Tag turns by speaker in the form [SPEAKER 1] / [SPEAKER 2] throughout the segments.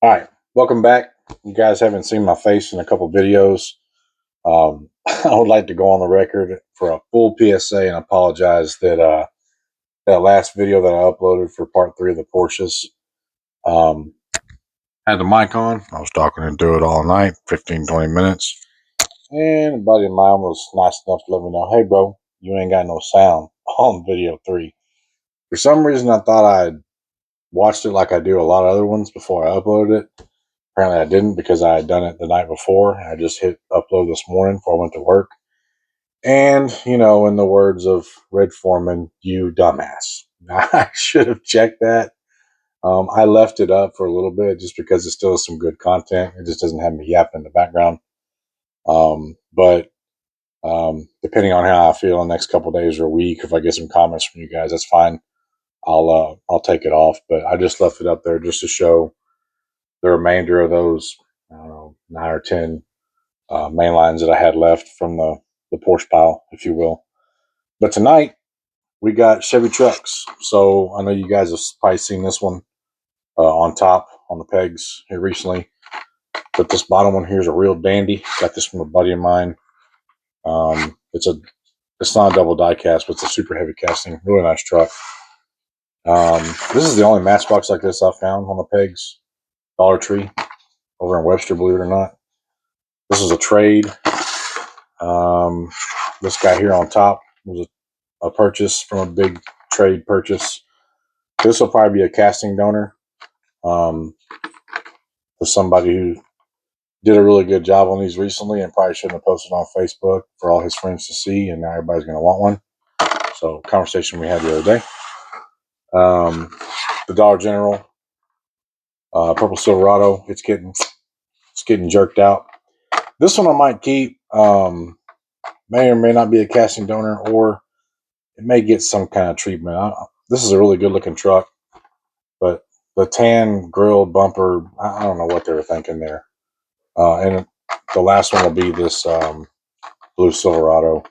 [SPEAKER 1] All right, welcome back. You guys haven't seen my face in a couple videos. I would like to go on the record for a full PSA and apologize that that last video that I uploaded for part 3 of the Porsches um, had the mic on. I was talking into it all night, 15-20 minutes. And a buddy of mine was nice enough to let me know, hey, bro, you ain't got no sound on video 3. For some reason, I thought I'd watched it like I do a lot of other ones before I uploaded it. Apparently I didn't because I had done it the night before. I just hit upload this morning before I went to work. And, you know, in the words of Red Foreman, you dumbass. I should have checked that. I left it up for a little bit just because it still has some good content. It just doesn't have me yapping in the background. But depending on how I feel in the next couple of days or a week, if I get some comments from you guys, that's fine. I'll take it off. But I just left it up there just to show the remainder of those, I don't know, 9 or 10 mainlines that I had left from the Porsche pile, if you will. But tonight we got Chevy trucks. So I know you guys have probably seen this one on top on the pegs here recently. But this bottom one here is a real dandy. Got this from a buddy of mine. It's not a double die cast, but it's a super heavy casting. Really nice truck. This is the only matchbox like this I found on the pegs. Dollar Tree over in Webster, believe it or not. This is a trade. This guy here on top was a purchase from a big trade purchase. This will probably be a casting donor for somebody who did a really good job on these recently and probably shouldn't have posted on Facebook for all his friends to see, and now everybody's going to want one. So, conversation we had the other day. The Dollar General Purple Silverado, it's getting jerked out. This one I might keep. May or may not be a casting donor, or it may get some kind of treatment. This is a really good looking truck, but the tan grill bumper, I don't know what they were thinking there. And the last one will be this blue Silverado.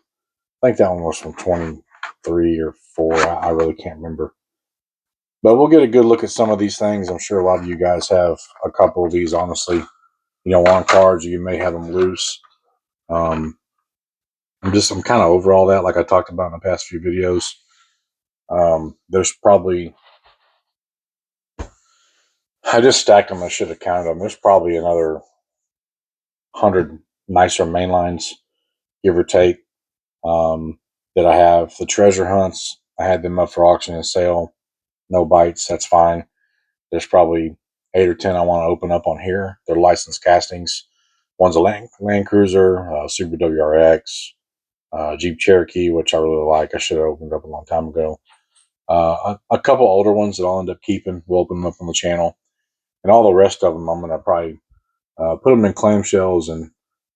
[SPEAKER 1] I think that one was from 23 or 4. I really can't remember. But we'll get a good look at some of these things. I'm sure a lot of you guys have a couple of these, honestly. You know, on cards, you may have them loose. I'm kind of over all that, like I talked about in the past few videos. There's probably, I just stacked them. I should have counted them. There's probably another 100 nicer mainlines, give or take, that I have. The treasure hunts, I had them up for auction and sale. No bites, that's fine. There's probably 8 or 10 I want to open up on here. They're licensed castings. One's a Land Cruiser, Super WRX, Jeep Cherokee, which I really like. I should have opened up a long time ago. A couple older ones that I'll end up keeping. We'll open them up on the channel. And all the rest of them, I'm going to probably put them in clamshells and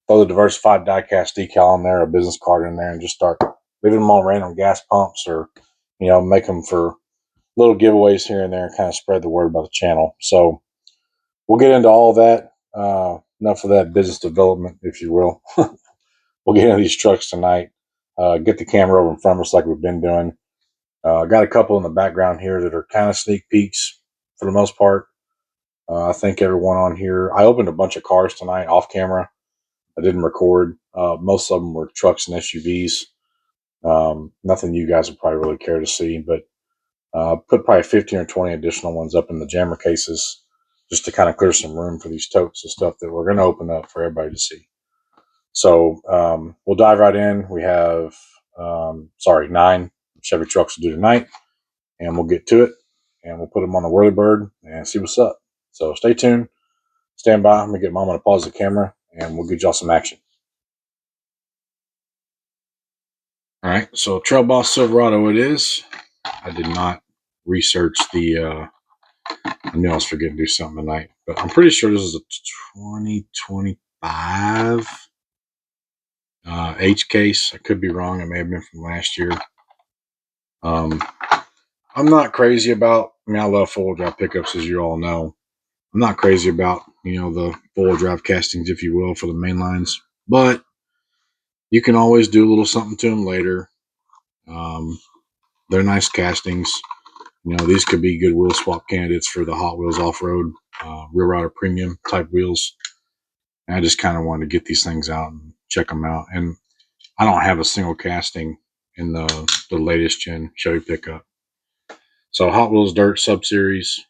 [SPEAKER 1] throw the diversified diecast decal on there, a business card in there, and just start leaving them on random gas pumps, or, you know, make them for little giveaways here and there and kind of spread the word about the channel. So we'll get into all that. Enough of that business development, if you will. We'll get into these trucks tonight. Get the camera over in front of us like we've been doing. Got a couple in the background here that are kind of sneak peeks for the most part. I think everyone on here, I opened a bunch of cars tonight off camera. I didn't record. Most of them were trucks and SUVs. Nothing you guys would probably really care to see, but put probably 15 or 20 additional ones up in the jammer cases just to kind of clear some room for these totes and stuff that we're going to open up for everybody to see. So we'll dive right in. We have, 9 Chevy trucks to do tonight, and we'll get to it, and we'll put them on the Whirlybird and see what's up. So stay tuned. Stand by. I'm going to get Mama to pause the camera, and we'll get y'all some action. All right, so Trail Boss Silverado it is. I did not research the, I knew I was forgetting to do something tonight, but I'm pretty sure this is a 2025 H case. I could be wrong. It may have been from last year. I'm not crazy about, I love four-wheel drive pickups, as you all know. I'm not crazy about, you know, the four-wheel drive castings, if you will, for the main lines, but you can always do a little something to them later. They're nice castings. You know, these could be good wheel swap candidates for the Hot Wheels off-road Real Rider Premium type wheels. And I just kind of wanted to get these things out and check them out. And I don't have a single casting in the latest gen Chevy pickup. So Hot Wheels Dirt Sub-Series,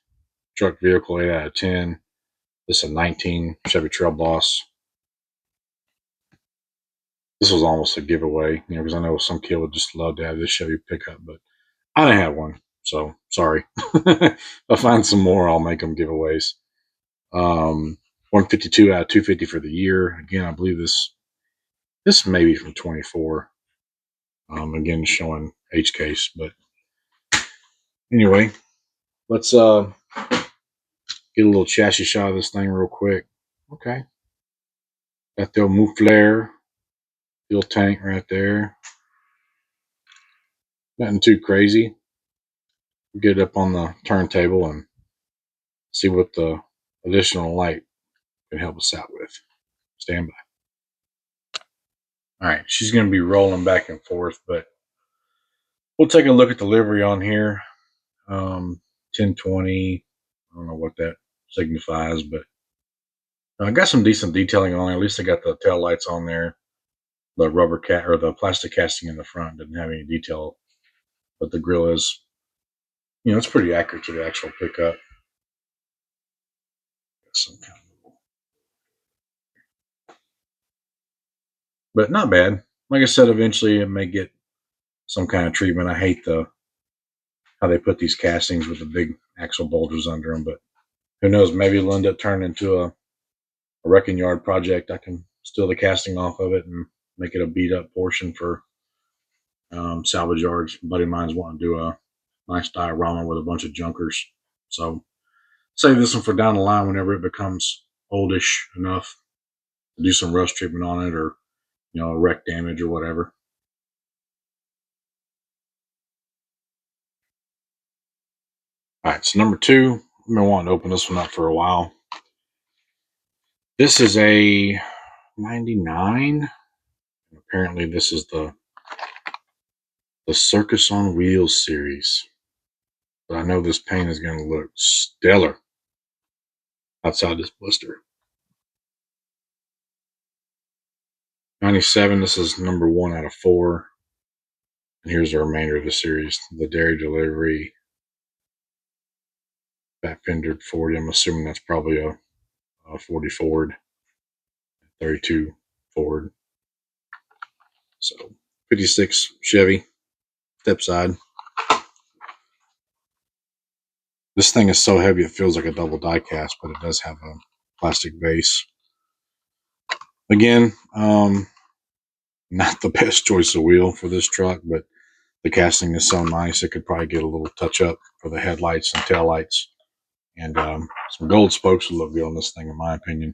[SPEAKER 1] truck vehicle 8 out of 10. This is a 19 Chevy Trail Boss. This was almost a giveaway, because I know some kid would just love to have this Chevy pickup, but I didn't have one, so sorry. If I find some more, I'll make them giveaways. 152 out of 250 for the year. Again, I believe this may be from 24. Again, showing H case, but anyway, let's get a little chassis shot of this thing real quick. Okay, got the muffler, fuel tank right there. Nothing too crazy. Get it up on the turntable and see what the additional light can help us out with. Stand by. All right, she's going to be rolling back and forth, but we'll take a look at the livery on here. 1020. I don't know what that signifies, but I got some decent detailing on it. At least I got the tail lights on there. The rubber cat or the plastic casting in the front didn't have any detail, but the grill is, it's pretty accurate to the actual pickup. Some kind of, but not bad. Like I said, eventually it may get some kind of treatment. I hate how they put these castings with the big axle bulges under them, but who knows? Maybe it'll end up turning into a wrecking yard project. I can steal the casting off of it and make it a beat up portion for salvage yards. A buddy of mine's wanting to do a nice diorama with a bunch of junkers. So save this one for down the line whenever it becomes oldish enough to do some rust treatment on it, or wreck damage or whatever. All right, so number 2, I've been wanting to open this one up for a while. This is a 99. Apparently this is the Circus on Wheels series. But I know this paint is going to look stellar outside this blister. 97, this is number 1 out of 4. And here's the remainder of the series. The Dairy Delivery, Fat Fendered 40. I'm assuming that's probably a 40 Ford, 32 Ford. So 56 Chevy, step side. This thing is so heavy it feels like a double die cast, but it does have a plastic base. Again, not the best choice of wheel for this truck, but the casting is so nice it could probably get a little touch up for the headlights and taillights. And some gold spokes would look good on this thing, in my opinion.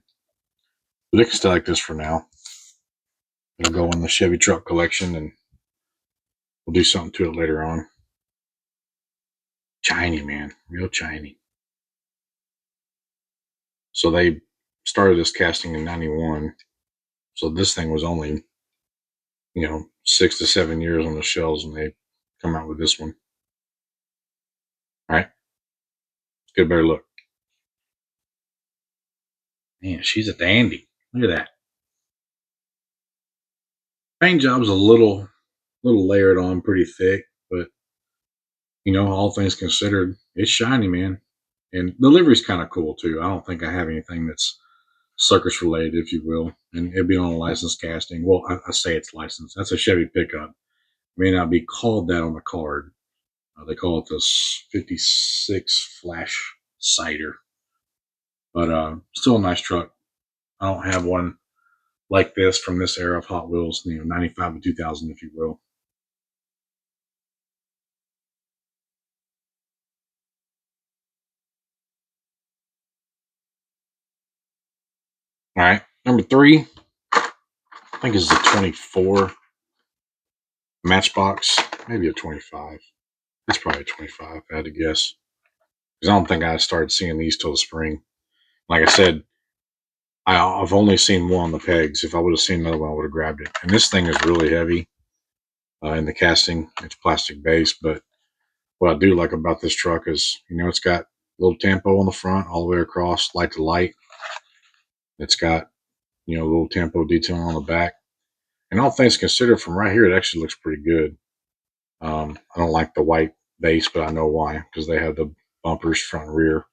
[SPEAKER 1] But it can stay like this for now. It'll go in the Chevy Truck collection, and we'll do something to it later on. Shiny, man. Real shiny. So they started this casting in 91. So this thing was only, 6 to 7 years on the shelves when they come out with this one. All right. Let's get a better look. Man, she's a dandy. Look at that. Paint job's a little layered on, pretty thick, but all things considered, it's shiny, man. And the livery's kind of cool too. I don't think I have anything that's circus related, if you will, and it'd be on a licensed casting. Well, I say it's licensed. That's a Chevy pickup. It may not be called that on the card. They call it the 56 Flash Cider, but still a nice truck. I don't have one like this from this era of Hot Wheels, 95 to 2000, if you will. All right, number 3, I think is a 24 Matchbox, maybe a 25. It's probably a 25, if I had to guess. Because I don't think I started seeing these till the spring. Like I said, I've only seen one on the pegs. If I would have seen another one, I would have grabbed it. And this thing is really heavy in the casting. It's plastic base, but what I do like about this truck is, it's got little tempo on the front, all the way across, light to light. It's got, a little tempo detailing on the back. And all things considered, from right here, it actually looks pretty good. I don't like the white base, but I know why, because they have the bumpers front and rear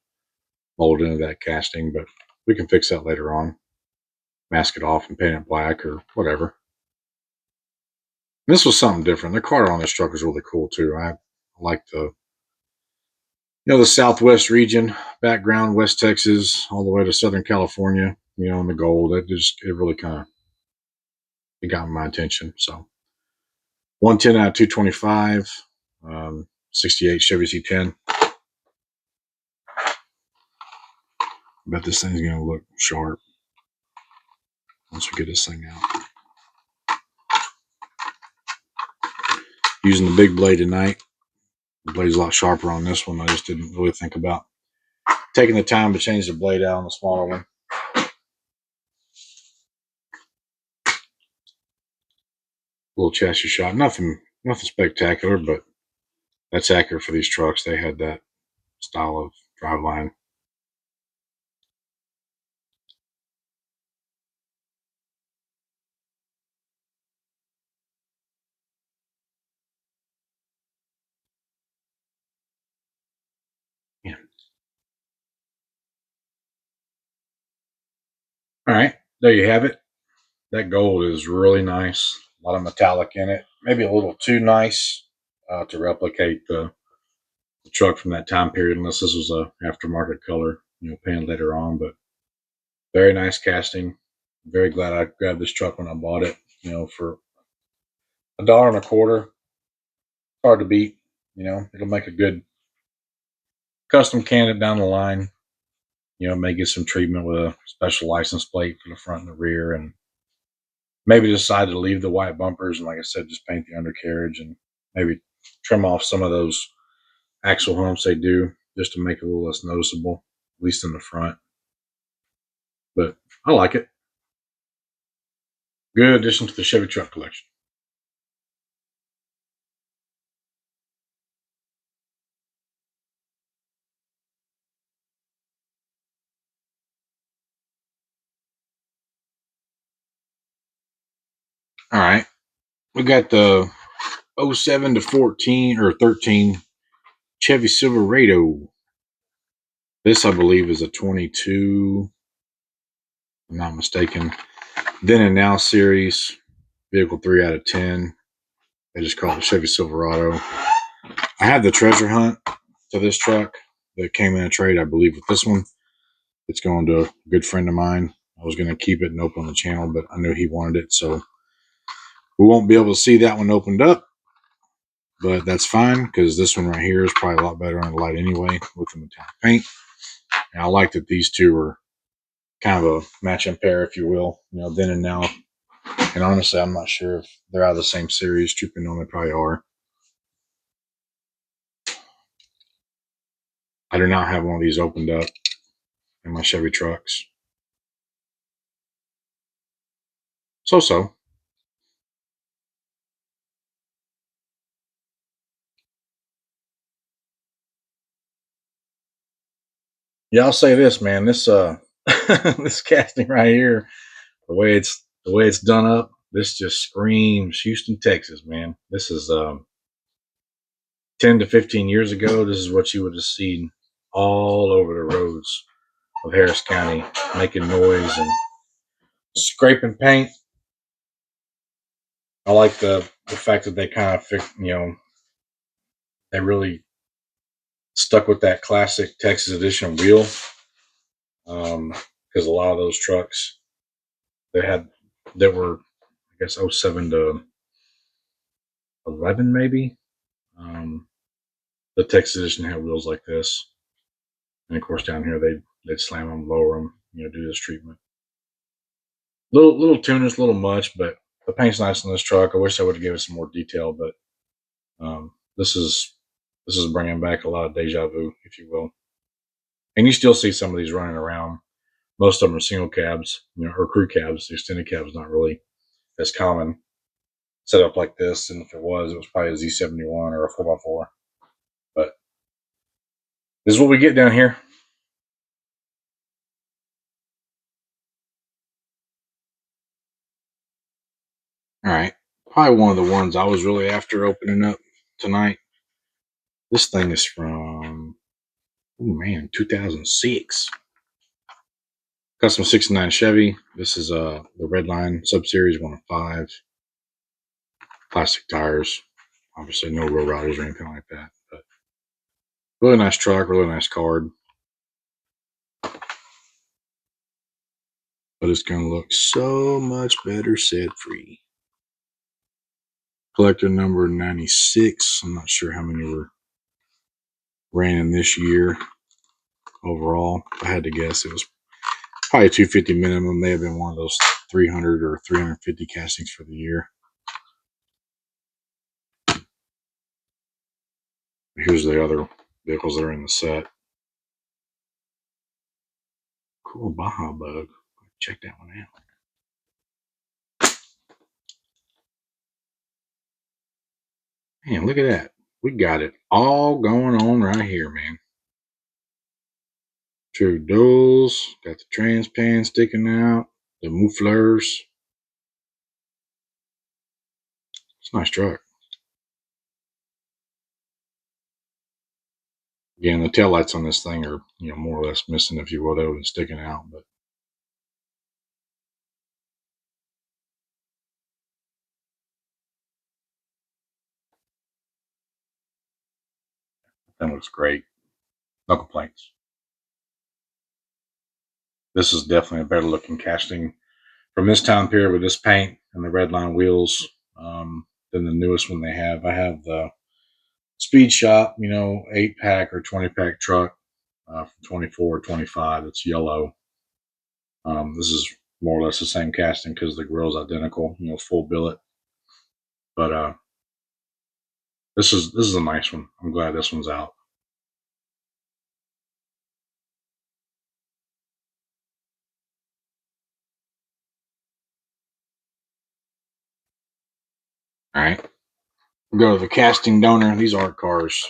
[SPEAKER 1] molded into that casting. But we can fix that later on. Mask it off and paint it black or whatever. This was something different. The car on this truck is really cool too. I like the Southwest region background, West Texas, all the way to Southern California. In the gold. It really kind of it got my attention. So 110 out of 225, 68 Chevy C10. Bet this thing's gonna look sharp once we get this thing out. Using the big blade tonight. The blade's a lot sharper on this one. I just didn't really think about taking the time to change the blade out on the smaller one. Little chassis shot, nothing spectacular, but that's accurate for these trucks. They had that style of driveline. Yeah. All right, there you have it. That gold is really nice. A lot of metallic in it. Maybe a little too nice to replicate the truck from that time period, unless this was a aftermarket color, painted later on. But very nice casting. Very glad I grabbed this truck when I bought it. For $1.25. Hard to beat. It'll make a good custom candidate down the line. May get some treatment with a special license plate for the front and the rear, and maybe decide to leave the white bumpers and, like I said, just paint the undercarriage and maybe trim off some of those axle humps they do just to make it a little less noticeable, at least in the front. But I like it. Good addition to the Chevy truck collection. All right. We got the '07 to 14 or 13 Chevy Silverado. This, I believe, is a 22, if I'm not mistaken. Then and Now series, vehicle 3 out of 10. They just call it Chevy Silverado. I had the treasure hunt to this truck that came in a trade, I believe, with this one. It's going to a good friend of mine. I was going to keep it and open the channel, but I knew he wanted it, so we won't be able to see that one opened up. But that's fine, because this one right here is probably a lot better on the light anyway with the metallic paint. And I like that these two are kind of a matching pair, if you will, then and now. And honestly, I'm not sure if they're out of the same series. Truth be known, they probably are. I do not have one of these opened up in my Chevy trucks. So. Yeah, I'll say this, man. This this casting right here, the way it's done up, this just screams Houston, Texas, man. This is 10 to 15 years ago. This is what you would have seen all over the roads of Harris County, making noise and scraping paint. I like the fact that they kind of they really stuck with that classic Texas edition wheel, because a lot of those trucks they had that were, I guess, '07 to 11 maybe. Um, the Texas edition had wheels like this, and of course down here they'd slam them, lower them, do this treatment. Little tuners, little much, but the paint's nice on this truck. I wish I would have given it some more detail, but this is bringing back a lot of deja vu, if you will. And you still see some of these running around. Most of them are single cabs, or crew cabs. The extended cab is not really as common set up like this, and if it was probably a Z71 or a 4x4. But This is what we get down here. All right. Probably one of the ones I was really after opening up tonight. This thing is from, oh man, 2006. Custom 69 Chevy. This is the Redline Sub Series 1 of 5. Plastic tires. Obviously, no road riders or anything like that. But really nice truck, really nice card. But it's going to look so much better set free. Collector number 96. I'm not sure how many were ran in this year overall. If I had to guess, it was probably 250 minimum. May have been one of those 300 or 350 castings for the year. Here's the other vehicles that are in the set. Cool Baja Bug. Check that one out. Man, look at that. We got it all going on right here, man. True duals. Got the trans pan sticking out. The mufflers. It's a nice truck. Again, the taillights on this thing are, more or less missing, if you will. They were sticking out, but that looks great. No complaints. This is definitely a better looking casting from this time period with this paint and the Redline wheels than the newest one they have. I have the Speed Shop, 8-pack or 20-pack truck from 24 or 25. It's yellow. This is more or less the same casting because the grill's identical, full billet. But this is a nice one. I'm glad this one's out. All right. We'll go to the casting donor. These art cars.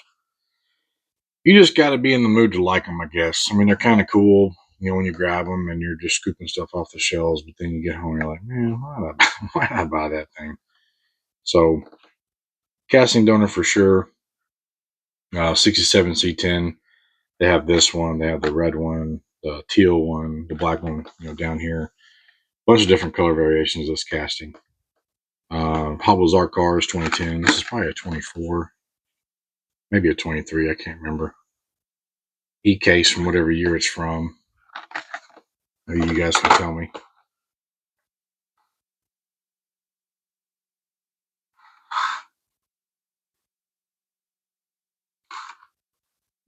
[SPEAKER 1] You just got to be in the mood to like them, I guess. I mean, they're kind of cool, when you grab them and you're just scooping stuff off the shelves. But then you get home, and you're like, man, why did I buy that thing? So, casting donor for sure. 67 C10. They have this one. They have the red one, the teal one, the black one, down here. A bunch of different color variations of this casting. Pablo's Art Cars 2010. This is probably a 24, maybe a 23. I can't remember. E-case from whatever year it's from. Maybe you guys can tell me.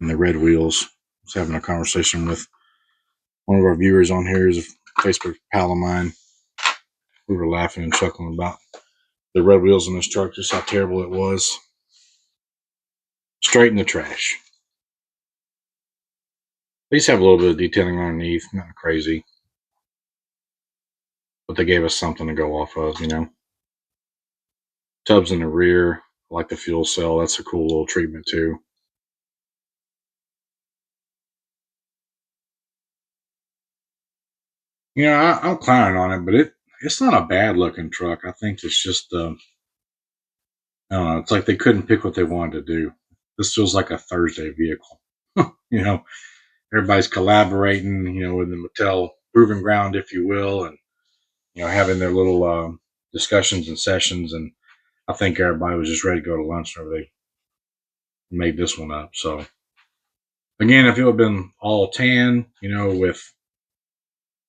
[SPEAKER 1] And the red wheels. I was having a conversation with one of our viewers on here, is a Facebook pal of mine. We were laughing and chuckling about the red wheels on this truck, just how terrible it was. Straight in the trash. These have a little bit of detailing underneath, nothing crazy. But they gave us something to go off of, Tubs in the rear, like the fuel cell. That's a cool little treatment too. I'm clowning on it, but it's not a bad looking truck. I think it's just I don't know. It's like they couldn't pick what they wanted to do. This feels like a Thursday vehicle. Everybody's collaborating, with the Mattel proving ground, if you will, and having their little discussions and sessions. And I think everybody was just ready to go to lunch whenever they made this one up. So again, if it had been all tan, with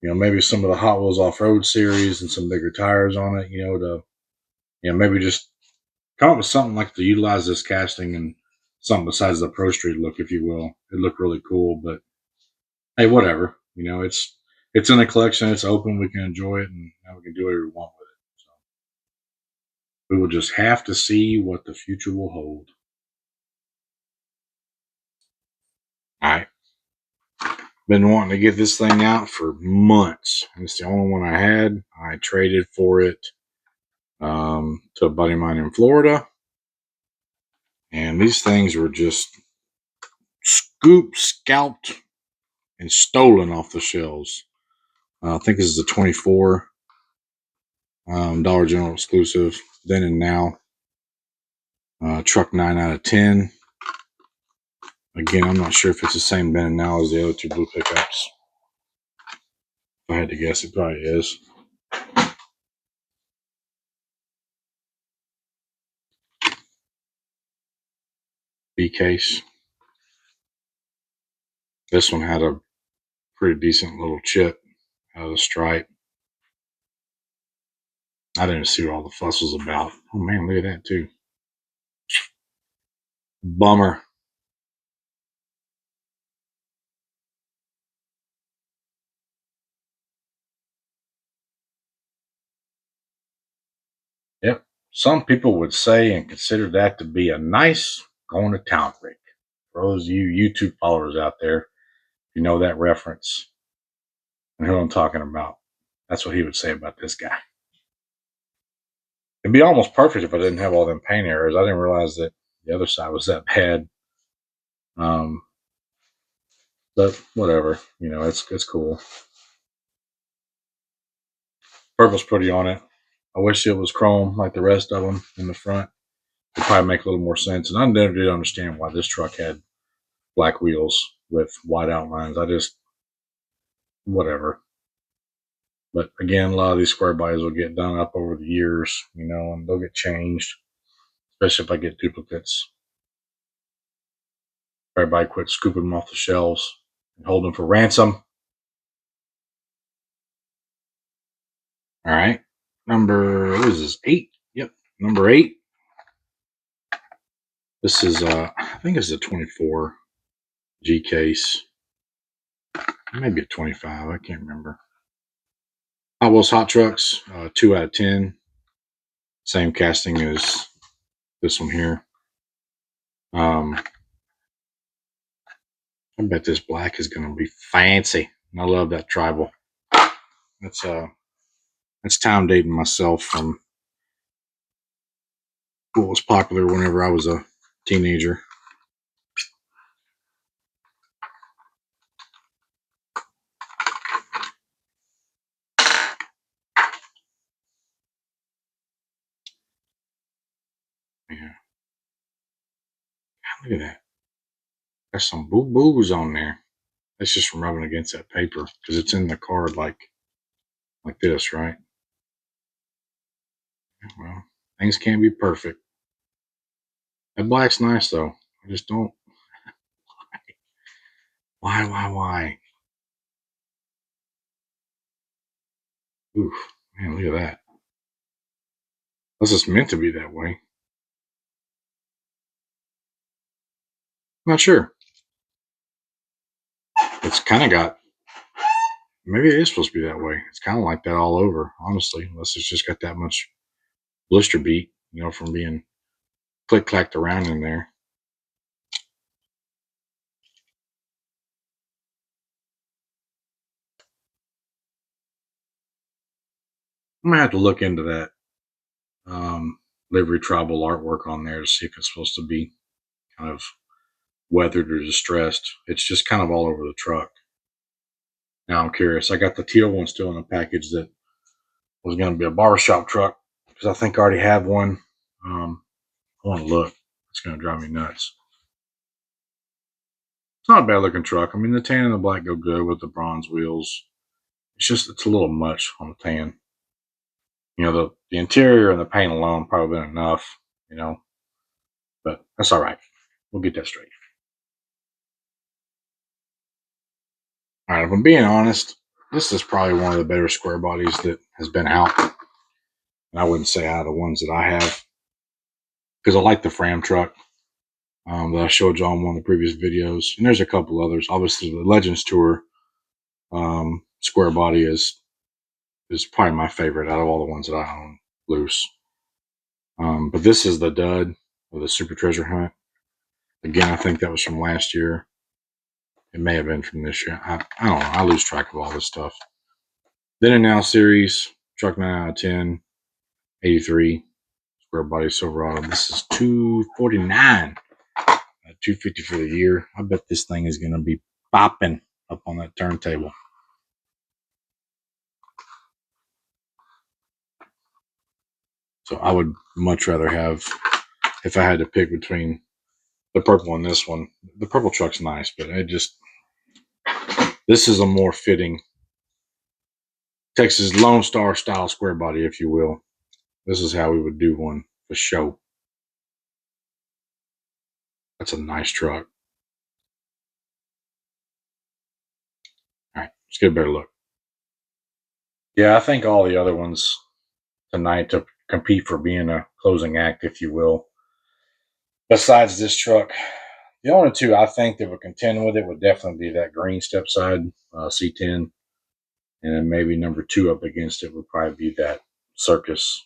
[SPEAKER 1] maybe some of the Hot Wheels off-road series and some bigger tires on it, maybe just come up with something like to utilize this casting and something besides the Pro Street look, if you will. It looked really cool, but hey, whatever. It's in the collection. It's open. We can enjoy it, and now we can do whatever we want with it. So we will just have to see what the future will hold. All right. Been wanting to get this thing out for months. It's the only one I had. I traded for it to a buddy of mine in Florida. And these things were just scooped, scalped, and stolen off the shelves. I think this is a 24 Dollar General exclusive. Then and now. Truck 9 out of 10. Again, I'm not sure if it's the same then and now as the other two blue pickups. If I had to guess, it probably is. B case. This one had a pretty decent little chip out of the stripe. I didn't see what all the fuss was about. Oh man, look at that too. Bummer. Yep. Some people would say and consider that to be a nice going to town rig. For those of you YouTube followers out there, you know that reference and who I'm talking about. That's what he would say about this guy. It'd be almost perfect if I didn't have all them paint errors. I didn't realize that the other side was that bad. But whatever, it's cool. Purple's pretty on it. I wish it was chrome like the rest of them in the front. It'd probably make a little more sense. And I never did understand why this truck had black wheels with white outlines. Whatever. But again, a lot of these square bodies will get done up over the years, and they'll get changed, especially if I get duplicates. Everybody quit scooping them off the shelves and hold them for ransom. All right. What is this? 8? Yep. Number 8. This is, I think it's a 24 G case. Maybe a 25. I can't remember. Hot Wheels Hot Trucks, 2 out of 10. Same casting as this one here. I bet this black is going to be fancy. I love that tribal. That's time dating myself from what was popular whenever I was a teenager. Yeah. Look at that. There's some boo-boos on there. That's just from rubbing against that paper because it's in the card like this, right? Well, things can't be perfect. That black's nice though. I just don't. Why? Oof, man, look at that. Unless it's meant to be that way. I'm not sure. It's kind of got. Maybe it is supposed to be that way. It's kind of like that all over, honestly, unless it's just got that much blister beat, from being click-clacked around in there. I'm gonna have to look into that livery tribal artwork on there to see if it's supposed to be kind of weathered or distressed. It's just kind of all over the truck. Now I'm curious. I got the teal one still in a package that was going to be a barbershop truck because I think I already have one. I want to look. It's going to drive me nuts. It's not a bad looking truck. I mean, the tan and the black go good with the bronze wheels. It's a little much on the tan. The interior and the paint alone probably been enough, but that's all right. We'll get that straight. All right, if I'm being honest, this is probably one of the better square bodies that has been out. And I wouldn't say out of the ones that I have because I like the Fram truck that I showed you on one of the previous videos. And there's a couple others. Obviously, the Legends Tour square body is probably my favorite out of all the ones that I own loose. But this is the dud of the Super Treasure Hunt. Again, I think that was from last year. It may have been from this year. I don't know. I lose track of all this stuff. Then and Now series, truck 9 out of 10, 83, square body Silverado. This is $249 at $250 for the year. I bet this thing is going to be bopping up on that turntable. So I would much rather have, if I had to pick between the purple and this one, the purple truck's nice, but this is a more fitting Texas Lone Star style square body, if you will. This is how we would do one for show. That's a nice truck. All right, let's get a better look. Yeah, I think all the other ones tonight to compete for being a closing act, if you will, besides this truck, the only two I think that would contend with it would definitely be that green step side C10, and then maybe number two up against it would probably be that Circus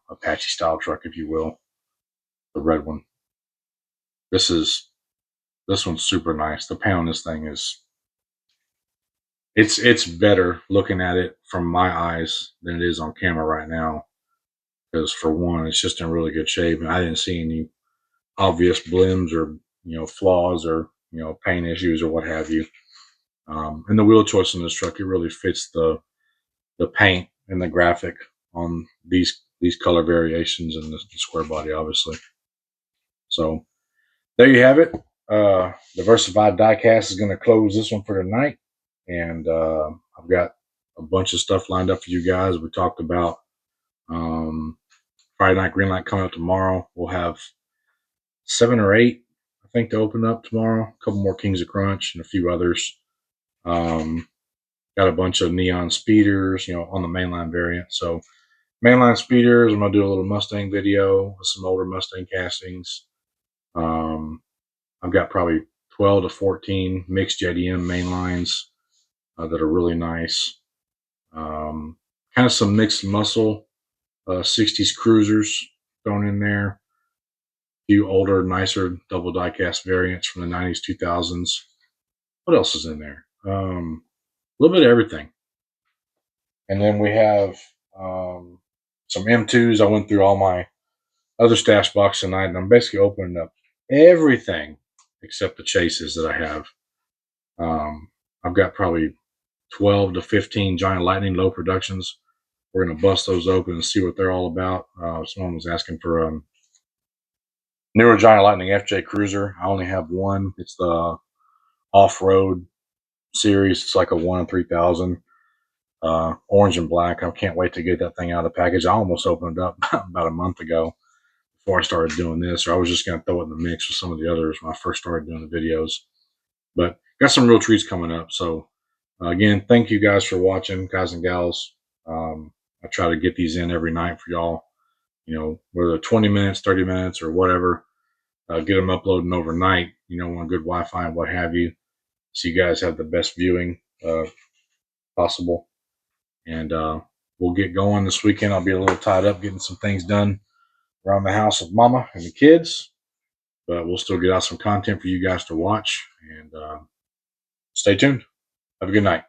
[SPEAKER 1] Apache style truck, if you will, the red one. This one's super nice. The paint on this thing is it's better looking at it from my eyes than it is on camera right now. Because for one, it's just in really good shape, and I didn't see any obvious blims or flaws or paint issues or what have you. And the wheel choice in this truck, it really fits the paint and the graphic on these color variations and the square body, obviously. So there you have it. Diversified Diecast is going to close this one for tonight, and I've got a bunch of stuff lined up for you guys. We talked about Friday Night Greenlight coming up tomorrow. We'll have 7 or 8, I think, to open up tomorrow. A couple more Kings of Crunch and a few others. Got a bunch of neon speeders, on the mainline variant. So mainline speeders, I'm going to do a little Mustang video with some older Mustang castings. I've got probably 12 to 14 mixed JDM mainlines that are really nice. Kind of some mixed muscle 60s cruisers thrown in there. A few older, nicer double diecast variants from the 90s, 2000s. What else is in there? A little bit of everything. And then we have some M2s. I went through all my other stash box tonight, and I'm basically opening up everything except the chases that I have. I've got probably 12 to 15 Giant Lightning low productions. We're going to bust those open and see what they're all about. Someone was asking for a newer Giant Lightning FJ Cruiser. I only have one. It's the off-road series. It's like a 1 in 3,000. Orange and black. I can't wait to get that thing out of the package. I almost opened it up about a month ago before I started doing this, or I was just going to throw it in the mix with some of the others when I first started doing the videos. But got some real treats coming up. So again, thank you guys for watching, guys and gals. I try to get these in every night for y'all, whether 20 minutes, 30 minutes, or whatever. Get them uploading overnight, on good Wi-Fi and what have you. So you guys have the best viewing possible. And we'll get going this weekend. I'll be a little tied up getting some things done around the house with Mama and the kids. But we'll still get out some content for you guys to watch. And stay tuned. Have a good night.